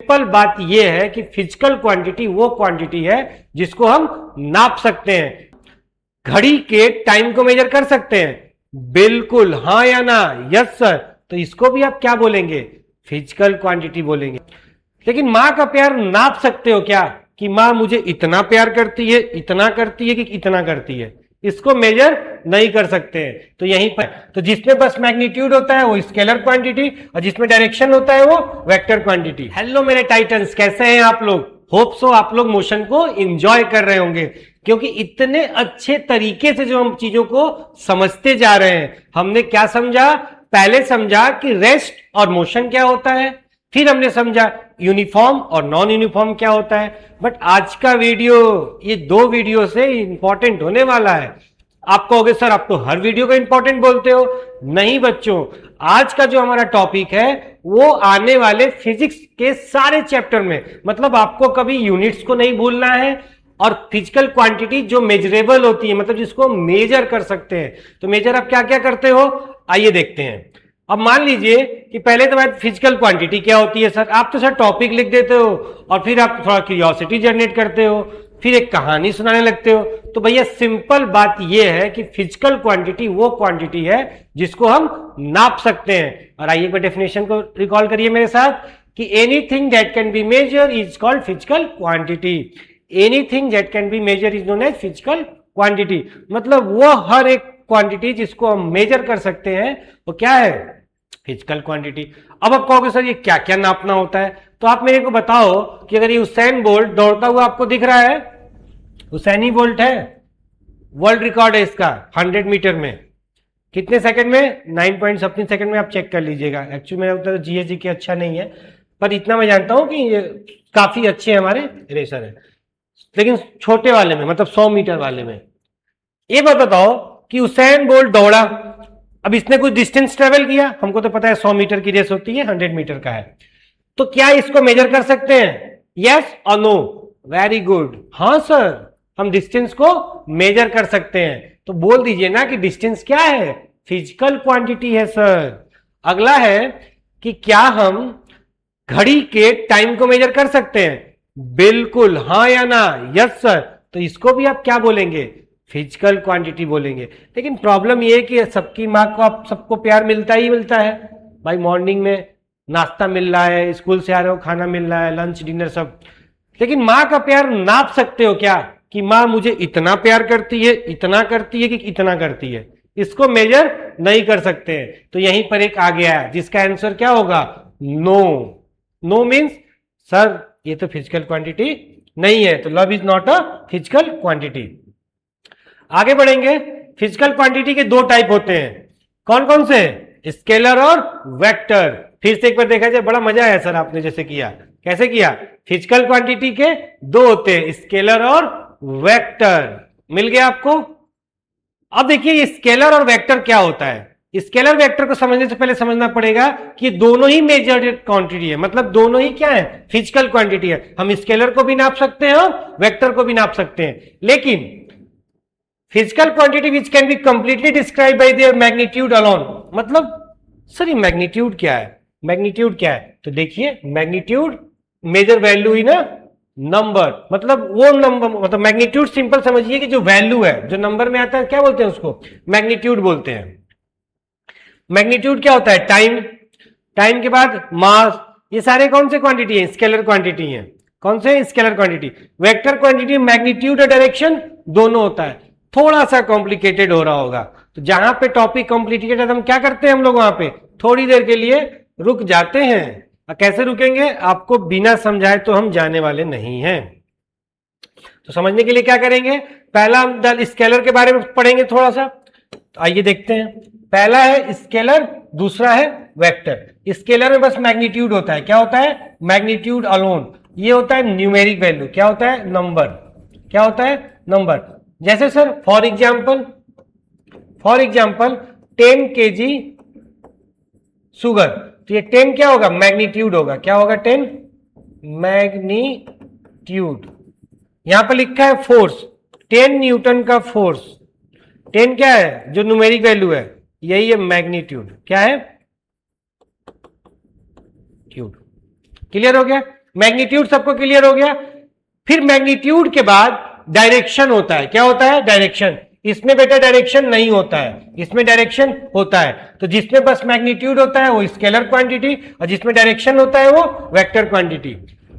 Simple बात यह है कि फिजिकल क्वांटिटी वो क्वांटिटी है जिसको हम नाप सकते हैं। घड़ी के टाइम को मेजर कर सकते हैं, बिल्कुल, हाँ या ना, यस सर। तो इसको भी आप क्या बोलेंगे? फिजिकल क्वांटिटी बोलेंगे। लेकिन मां का प्यार नाप सकते हो क्या कि मां मुझे इतना प्यार करती है, इतना करती है कि इतना करती है? इसको मेजर नहीं कर सकते हैं। तो यहीं पर तो जिसमें बस मैग्नीट्यूड होता है वो स्केलर क्वांटिटी, और जिसमें डायरेक्शन होता है वो वेक्टर क्वांटिटी। हेलो मेरे टाइटन्स, कैसे हैं आप लोग? होप सो आप लोग मोशन को एंजॉय कर रहे होंगे, क्योंकि इतने अच्छे तरीके से जो हम चीजों को समझते जा रहे हैं। हमने क्या समझा? पहले समझा कि रेस्ट और मोशन क्या होता है, फिर हमने समझा यूनिफॉर्म और नॉन यूनिफॉर्म क्या होता है। बट आज का वीडियो, ये दो वीडियो से इंपॉर्टेंट होने वाला है। आप कहोगे सर आप तो हर वीडियो को इंपॉर्टेंट बोलते हो। नहीं बच्चों, आज का जो हमारा टॉपिक है वो आने वाले फिजिक्स के सारे चैप्टर में, मतलब आपको कभी यूनिट्स को नहीं भूलना है, और फिजिकल क्वांटिटी जो मेजरेबल होती है, मतलब जिसको मेजर कर सकते हैं। तो मेजर आप क्या क्या करते हो, आइए देखते हैं। अब मान लीजिए कि पहले तो बात फिजिकल क्वांटिटी क्या होती है। सर आप तो सर टॉपिक लिख देते हो और फिर आप थोड़ा क्यूरियोसिटी जनरेट करते हो, फिर एक कहानी सुनाने लगते हो। तो भैया सिंपल बात यह है कि फिजिकल क्वांटिटी वो क्वांटिटी है जिसको हम नाप सकते हैं। और आइए एक बार डेफिनेशन को रिकॉल करिए मेरे साथ कि anything that can be measure is called physical quantity. Anything that can be measure is known as physical quantity. मतलब वो हर एक क्वांटिटी जिसको हम मेजर कर सकते हैं वो क्या है? Physical quantity. अब आप कहोगे सर ये क्या क्या नापना होता है, तो आप मेरे को बताओ कि अगर ये हुसैन बोल्ट दौड़ता हुआ आपको दिख रहा है, हुसैनी बोल्ट है, वर्ल्ड रिकॉर्ड है इसका 100 मीटर में, कितने सेकंड में? 9 पॉइंट समथिंग सेकंड में। आप चेक कर लीजिएगा। एक्चुअली मेरा उत्तर जीएजी के अच्छा नहीं है, पर इतना मैं जानता हूं कि ये काफी अच्छे हमारे रेसर है। लेकिन छोटे वाले में, मतलब 100 मीटर वाले में, ये बात बताओ कि हुसैन बोल्ट दौड़ा, अब इसने कुछ डिस्टेंस ट्रेवल किया, हमको तो पता है 100 मीटर की रेस होती है, 100 मीटर का है, तो क्या इसको मेजर कर सकते हैं? यस और नो? वेरी गुड, हाँ सर, हम डिस्टेंस को मेजर कर सकते हैं। तो बोल दीजिए ना कि डिस्टेंस क्या है? फिजिकल क्वांटिटी है सर। अगला है कि क्या हम घड़ी के टाइम को मेजर कर सकते हैं? बिल्कुल, हाँ या ना, यस सर। तो इसको भी आप क्या बोलेंगे? फिजिकल क्वांटिटी बोलेंगे। लेकिन प्रॉब्लम ये है कि सबकी माँ को, आप सबको प्यार मिलता ही मिलता है भाई। मॉर्निंग में नाश्ता मिल रहा है, स्कूल से आ रहे हो खाना मिल रहा है, लंच डिनर सब, लेकिन माँ का प्यार नाप सकते हो क्या कि माँ मुझे इतना प्यार करती है, इतना करती है कि इतना करती है? इसको मेजर नहीं कर सकते हैं। तो यहीं पर एक आ गया है जिसका आंसर क्या होगा? नो। नो मीन्स सर ये तो फिजिकल क्वांटिटी नहीं है, तो love is not a physical quantity. आगे बढ़ेंगे। फिजिकल क्वांटिटी के दो टाइप होते हैं, कौन कौन से? स्केलर और वेक्टर। फिर से एक बार देखा जाए, बड़ा मजा आया सर आपने जैसे किया। कैसे किया? फिजिकल क्वांटिटी के दो होते हैं, स्केलर और वेक्टर। मिल गया आपको? अब देखिए स्केलर और वेक्टर क्या होता है। स्केलर वेक्टर को समझने से पहले समझना पड़ेगा कि दोनों ही मेजर्ड क्वांटिटी है, मतलब दोनों ही क्या है? फिजिकल क्वांटिटी है। हम स्केलर को भी नाप सकते हैं और वेक्टर को भी नाप सकते हैं, लेकिन physical quantity which can be completely describe by there magnitude alone. मतलब सर ये मैग्नीट्यूड क्या है? मैग्नीट्यूड क्या है? तो देखिए मैग्नीट्यूड मेजर वैल्यू ही ना, नंबर, मतलब वो नंबर, मतलब मैग्नीट्यूड सिंपल समझिए कि जो वैल्यू है, जो नंबर में आता है, क्या बोलते हैं उसको? मैग्नीट्यूड बोलते हैं। मैग्नीट्यूड क्या होता है? टाइम। टाइम के बाद मास। ये सारे कौन से क्वांटिटी है? स्केलर क्वांटिटी है। कौन से? Scalar quantity. Vector quantity magnitude और डायरेक्शन दोनों होता है। थोड़ा सा कॉम्प्लिकेटेड हो रहा होगा, तो जहां पे टॉपिक कॉम्प्लिकेटेड हम क्या करते हैं, हम लोग वहां पे थोड़ी देर के लिए रुक जाते हैं। और कैसे रुकेंगे? आपको बिना समझाए तो हम जाने वाले नहीं हैं। तो समझने के लिए क्या करेंगे? पहला हम स्केलर के बारे में पढ़ेंगे थोड़ा सा। तो आइए देखते हैं। पहला है स्केलर, दूसरा है वेक्टर। स्केलर में बस मैग्नीट्यूड होता है। क्या होता है? Magnitude alone. ये होता है न्यूमेरिक वैल्यू। क्या होता है? नंबर। क्या होता है? नंबर। जैसे sir for example 10 kg sugar, तो ये 10 क्या होगा? मैग्नीट्यूड होगा। क्या होगा? 10 मैग्नीट्यूड। यहां पर लिखा है फोर्स, 10 न्यूटन का फोर्स। 10 क्या है? जो न्यूमेरिक वैल्यू है, यही है मैग्नीट्यूड। क्या है? ट्यूड। क्लियर हो गया? मैग्नीट्यूड सबको क्लियर हो गया। फिर मैग्नीट्यूड के बाद डायरेक्शन होता है। क्या होता है? डायरेक्शन। इसमें बेटा डायरेक्शन नहीं होता है, इसमें डायरेक्शन होता है। तो जिसमें बस मैग्नीट्यूड होता है वो स्केलर क्वांटिटी, और जिसमें डायरेक्शन होता है वो वेक्टर क्वांटिटी।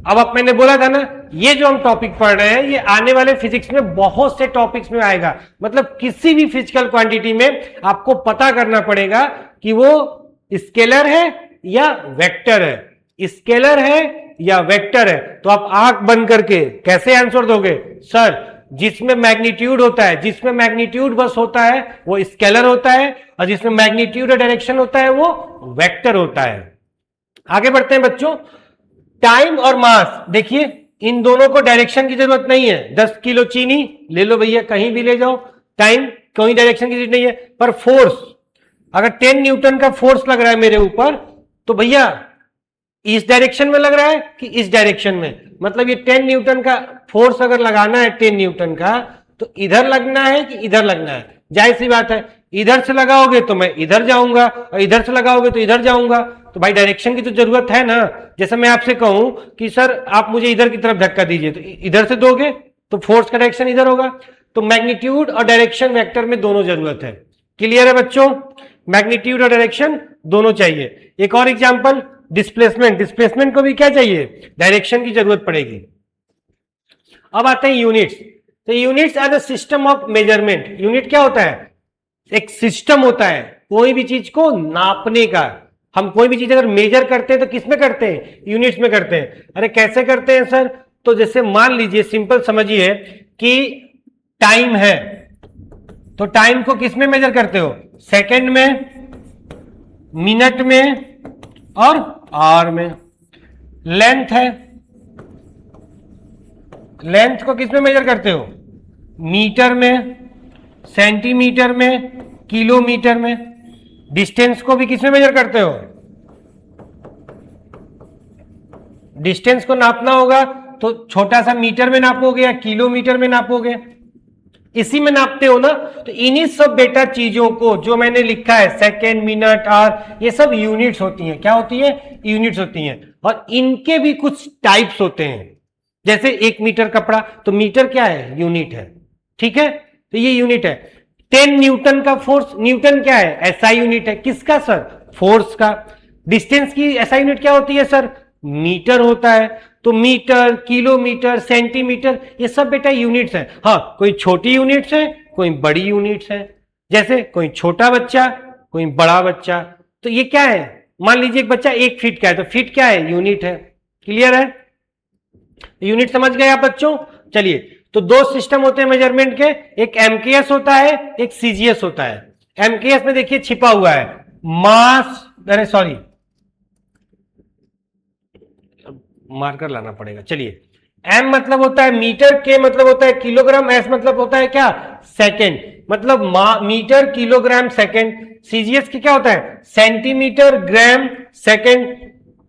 अब मैंने बोला था ना, ये जो हम टॉपिक पढ़ रहे हैं ये आने वाले फिजिक्स में बहुत से टॉपिक्स में आएगा। मतलब किसी भी फिजिकल क्वांटिटी में आपको पता करना पड़ेगा कि वो स्केलर है या वेक्टर है, स्केलर है या वेक्टर है। तो आप आंख बंद करके कैसे आंसर दोगे? सर जिसमें मैग्नीट्यूड होता है, जिसमें मैग्नीट्यूड बस होता है वो स्केलर होता है, और जिसमें मैग्नीट्यूड और डायरेक्शन होता है वो वेक्टर होता है। आगे बढ़ते हैं बच्चों। टाइम और मास, देखिए इन दोनों को डायरेक्शन की जरूरत नहीं है। 10 किलो चीनी ले लो भैया, कहीं भी ले जाओ, टाइम कोई डायरेक्शन की जरूरत नहीं है। पर फोर्स, अगर 10 न्यूटन का फोर्स लग रहा है मेरे ऊपर, तो भैया इस डायरेक्शन में लग रहा है कि इस डायरेक्शन में? मतलब ये 10 न्यूटन का फोर्स अगर लगाना है 10 न्यूटन का, तो इधर लगना है कि इधर लगना है? जाहिर सी बात है, इधर से लगाओगे तो मैं इधर जाऊंगा, और इधर से लगाओगे तो इधर जाऊंगा। तो भाई डायरेक्शन की तो जरूरत है ना। जैसे मैं आपसे कहूं कि सर आप मुझे इधर की तरफ धक्का दीजिए, तो इधर से दोगे तो फोर्स का डायरेक्शन इधर होगा। तो मैग्नीट्यूड और डायरेक्शन वेक्टर में दोनों जरूरत है। क्लियर है बच्चों? मैग्नीट्यूड और डायरेक्शन दोनों चाहिए। एक और एग्जांपल, डिस्प्लेसमेंट। डिस्प्लेसमेंट को भी क्या चाहिए? डायरेक्शन की जरूरत पड़ेगी। अब आते हैं यूनिट्स। तो units are the system of measurement. Unit क्या होता है? एक सिस्टम होता है कोई भी चीज को नापने का। हम कोई भी चीज अगर मेजर करते हैं तो किस में करते हैं? यूनिट्स में करते हैं। अरे कैसे करते हैं सर? तो जैसे मान लीजिए, सिंपल समझिए कि टाइम है, तो टाइम को किस में मेजर करते हो? सेकंड में, मिनट में और आवर में। लेंथ है, लेंथ को किस में मेजर करते हो? मीटर में, सेंटीमीटर में, किलोमीटर में। डिस्टेंस को भी किस में मेजर करते हो? डिस्टेंस को नापना होगा तो छोटा सा मीटर में नापोगे या किलोमीटर में नापोगे? इसी में नापते हो ना। तो इन्हीं सब बेटा चीजों को जो मैंने लिखा है, सेकेंड, मिनट, आवर, ये सब यूनिट्स होती हैं। क्या होती है? यूनिट्स होती हैं। और इनके भी कुछ टाइप्स होते हैं। जैसे 1 मीटर कपड़ा, तो मीटर क्या है? यूनिट है। ठीक है, तो ये यूनिट है। 10 न्यूटन का फोर्स, न्यूटन क्या है? एसआई यूनिट है। किसका सर? फोर्स का। डिस्टेंस की एसआई यूनिट क्या होती है सर? मीटर होता है। तो मीटर, किलोमीटर, सेंटीमीटर, ये सब बेटा यूनिट्स हैं। हाँ, कोई छोटी यूनिट्स है, कोई बड़ी यूनिट्स है। जैसे कोई छोटा बच्चा, कोई बड़ा बच्चा। तो ये क्या है? मान लीजिए एक बच्चा 1 फीट का है, तो फीट क्या है? यूनिट है। क्लियर है? यूनिट समझ गए आप बच्चों? चलिए, तो दो सिस्टम होते हैं मेजरमेंट के, एक एमकेएस होता है, एक सीजीएस होता है। एमकेएस में देखिए छिपा हुआ है मास, अरे सॉरी मार्कर लाना पड़ेगा। चलिए, एम मतलब होता है मीटर, के मतलब होता है किलोग्राम, एस मतलब होता है क्या? सेकेंड। मतलब मीटर, किलोग्राम, सेकेंड। सीजीएस की क्या होता है? सेंटीमीटर, ग्राम, सेकेंड।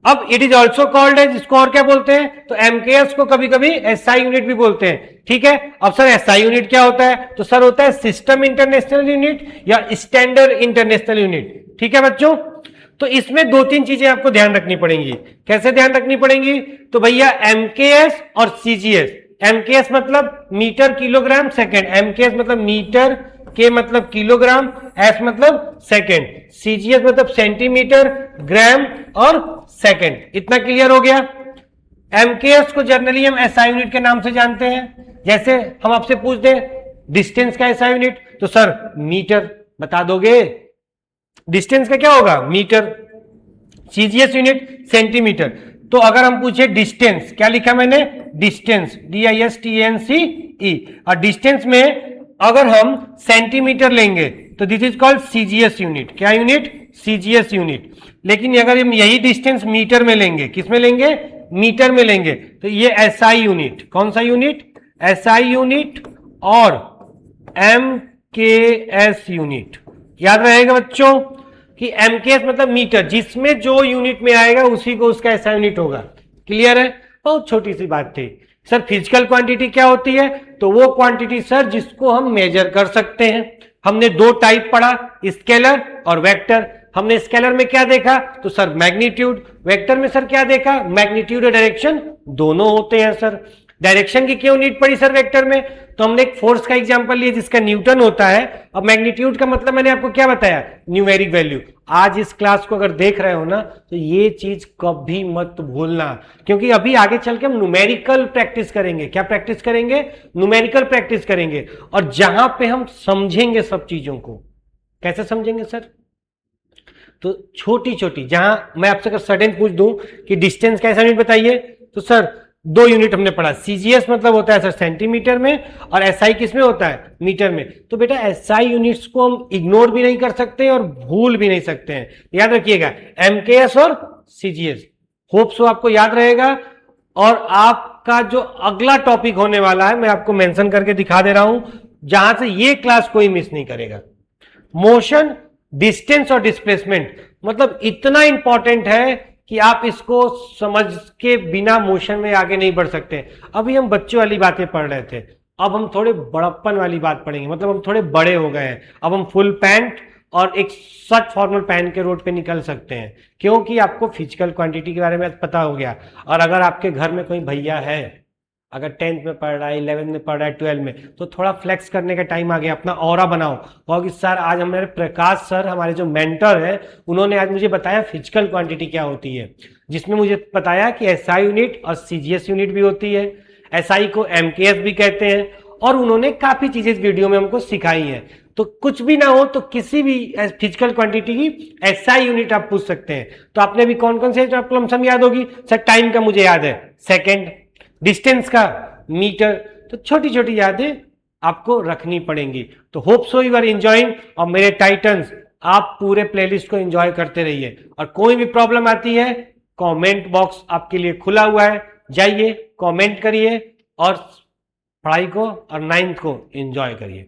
अब इट इज ऑल्सो कॉल्ड है, जिसको और क्या बोलते हैं? तो एमकेएस को कभी कभी एसआई यूनिट भी बोलते हैं। ठीक है, अब सर एसआई यूनिट क्या होता है? तो सर होता है सिस्टम इंटरनेशनल यूनिट या स्टैंडर्ड इंटरनेशनल यूनिट। ठीक है बच्चों, तो इसमें 2-3 चीजें आपको ध्यान रखनी पड़ेंगी। कैसे ध्यान रखनी पड़ेंगी? तो भैया एमकेएस और सीजीएस। एमकेएस मतलब मीटर, किलोग्राम, सेकेंड। एमकेएस मतलब मीटर, के मतलब किलोग्राम, एस मतलब सेकेंड, सीजीएस मतलब सेंटीमीटर, ग्राम और सेकेंड। इतना क्लियर हो गया? एमकेएस को जनरली हम एसआई यूनिट के नाम से जानते हैं। जैसे हम आपसे पूछ दें डिस्टेंस का एसआई यूनिट, तो सर मीटर बता दोगे। डिस्टेंस का क्या होगा? मीटर। CGS unit centimetre. तो अगर हम पूछे डिस्टेंस, क्या लिखा मैंने? Distance, DISTANCE। और डिस्टेंस में अगर हम सेंटीमीटर लेंगे तो this is called CGS unit. क्या यूनिट? CGS unit. लेकिन अगर हम यही डिस्टेंस मीटर में लेंगे, किस में लेंगे? मीटर में लेंगे, तो ये एसआई यूनिट। कौन सा यूनिट? एसआई यूनिट और एमकेएस यूनिट। याद रहेगा बच्चों कि एमकेएस मतलब मीटर, जिसमें जो यूनिट में आएगा उसी को उसका एसआई यूनिट होगा। क्लियर है? बहुत छोटी सी बात थी। सर फिजिकल क्वांटिटी क्या होती है? तो वो क्वांटिटी सर जिसको हम मेजर कर सकते हैं। हमने 2 टाइप पढ़ा, स्केलर और वेक्टर। हमने स्केलर में क्या देखा? तो सर मैग्नीट्यूड। वेक्टर में सर क्या देखा? मैग्नीट्यूड और डायरेक्शन दोनों होते हैं सर। डायरेक्शन की क्यों नीड पड़ी सर वेक्टर में? तो हमने एक फोर्स का एग्जांपल लिया जिसका न्यूटन होता है। अब मैग्नीट्यूड का मतलब मैंने आपको क्या बताया? Numeric value. आज इस क्लास को अगर देख रहे हो ना तो ये चीज कभी मत भूलना, क्योंकि अभी आगे चल के हम न्यूमेरिकल प्रैक्टिस करेंगे। क्या प्रैक्टिस करेंगे? न्यूमेरिकल प्रैक्टिस करेंगे, और जहां पे हम समझेंगे सब चीजों को। कैसे समझेंगे सर? तो छोटी छोटी, जहां मैं आपसे अगर सडन पूछ दूं कि डिस्टेंस कैसा यूनिट बताइए, तो सर 2 यूनिट हमने पढ़ा। सीजीएस मतलब होता है सर सेंटीमीटर में, और एसआई किस में होता है? मीटर में। तो बेटा एसआई यूनिट्स को हम इग्नोर भी नहीं कर सकते और भूल भी नहीं सकते हैं, याद रखिएगा। एमकेएस और सीजीएस, होप सो आपको याद रहेगा। और आपका जो अगला टॉपिक होने वाला है मैं आपको मेंशन करके दिखा दे रहा हूं, जहां से ये क्लास कोई मिस नहीं करेगा। मोशन, डिस्टेंस और डिस्प्लेसमेंट, मतलब इतना इंपॉर्टेंट है कि आप इसको समझ के बिना मोशन में आगे नहीं बढ़ सकते। अभी हम बच्चों वाली बातें पढ़ रहे थे, अब हम थोड़े बड़प्पन वाली बात पढ़ेंगे, मतलब हम थोड़े बड़े हो गए हैं। अब हम फुल पैंट और एक शर्ट फॉर्मल पहन के रोड पे निकल सकते हैं, क्योंकि आपको फिजिकल क्वांटिटी के बारे में पता हो गया। और अगर आपके घर में कोई भैया है, अगर 10th में पढ़ रहा है, 11th में पढ़ रहा है, 12 में, तो थोड़ा फ्लेक्स करने का टाइम आ गया। अपना ऑरा बनाओ, कहो कि सर आज हमारे प्रकाश सर, हमारे जो मेंटर है, उन्होंने आज मुझे बताया फिजिकल क्वांटिटी क्या होती है, जिसमें मुझे बताया कि एसआई यूनिट और सीजीएस यूनिट भी होती है। एसआई को एमकेएस भी कहते हैं, और उन्होंने काफी चीजें इस वीडियो में हमको सिखाई हैं। तो कुछ भी ना हो तो किसी भी फिजिकल क्वांटिटी की एसआई यूनिट आप पूछ सकते हैं। तो आपने भी कौन कौन से आपको लमसम याद होगी? सर टाइम का मुझे याद है सेकंड, डिस्टेंस का मीटर। तो छोटी छोटी यादें आपको रखनी पड़ेंगी। तो hope so you are enjoying. और मेरे टाइटन्स, आप पूरे प्लेलिस्ट को एंजॉय करते रहिए, और कोई भी प्रॉब्लम आती है कमेंट बॉक्स आपके लिए खुला हुआ है, जाइए कमेंट करिए और पढ़ाई को और 9th को एंजॉय करिए।